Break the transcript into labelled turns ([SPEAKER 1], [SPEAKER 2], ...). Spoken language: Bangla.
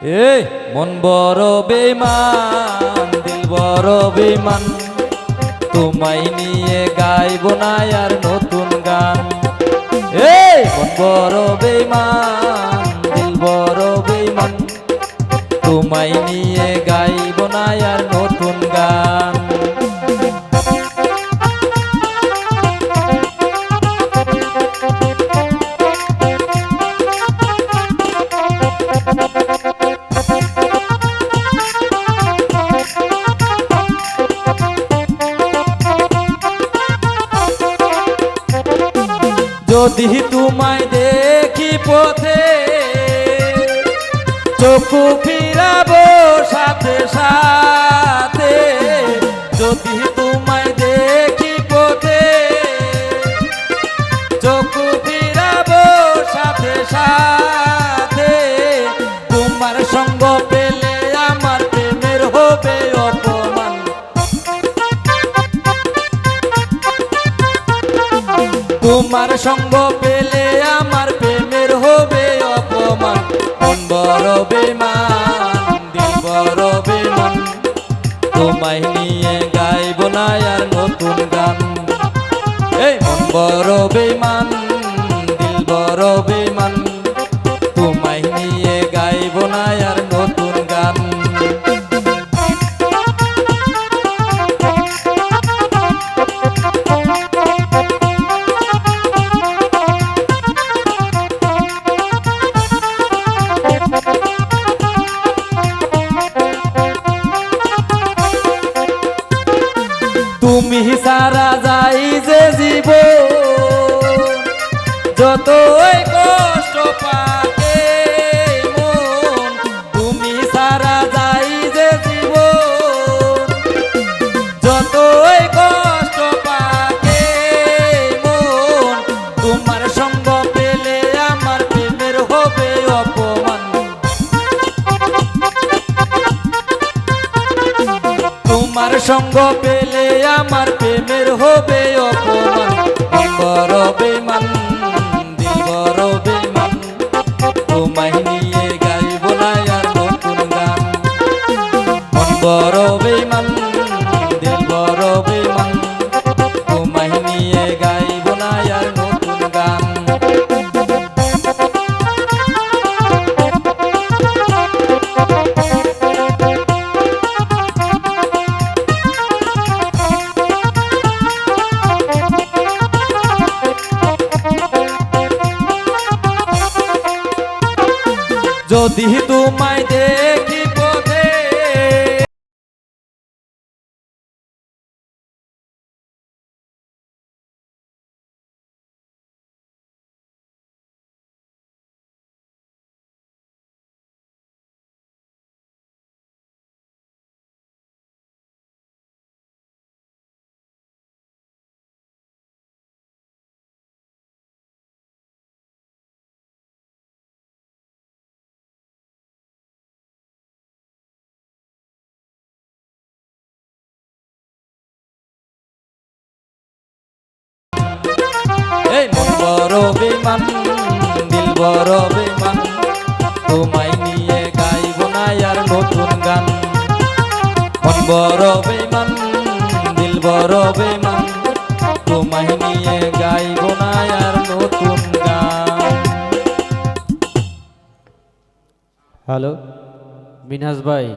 [SPEAKER 1] এই মন বড় বেমান দিল বড় বেমান, তোমায় নিয়ে গাইব না আর নতুন গান। এই মন বড় বেমান দিল বড় বেমান, তোমায় নিয়ে গাইব না আর নতুন গান। যদি তোমায় দেখি পথে, চোখু ফিরাবো সাথে সাথে। যদি তোমায় দেখি পথে, চোখু ফিরাবো সাথে সাথে। তোমার সঙ্গ পেলে আমার প্রেমের হবে অপমান। তোমার সঙ্গ পেলে আমার প্রেমের হবে অপমান। মন বড় বেমান দিল বড় বেমান, তোমায় নিয়ে গাইব না আর নতুন গান। এই মন বড় বেমান দিল বড় বেমান, তোমায় নিয়ে গাইব না আর নতুন গান। তুমি সারা যাই যে জীবন, যতই কষ্ট পাকে মন। তুমি সারা যাই যে জীবন, যতই কষ্ট পাকে মন। তোমার সঙ্গ পেলে আমার প্রেমের হবে অপমান। তোমার সঙ্গ পেলে আমার প্রেমের হবে অপমান। মন বড় বেমান দিল বড় বেমান, তোমায় নিয়ে গাইব না আর নতুন গান। মন বড় বেমান দিল বড় বেমান, তোমায় নিয়ে গাইব না আর নতুন গান। যদি তোমায় দেখি পথে, এই মন বড় বেমান দিল বড় বেমান, তোমায় নিয়ে গাইব না আর নতুন গান। মন বড় বেমান দিল বড় বেমান, তোমায় নিয়ে গাইব না আর নতুন গান।
[SPEAKER 2] হ্যালো মিনহাজ ভাই।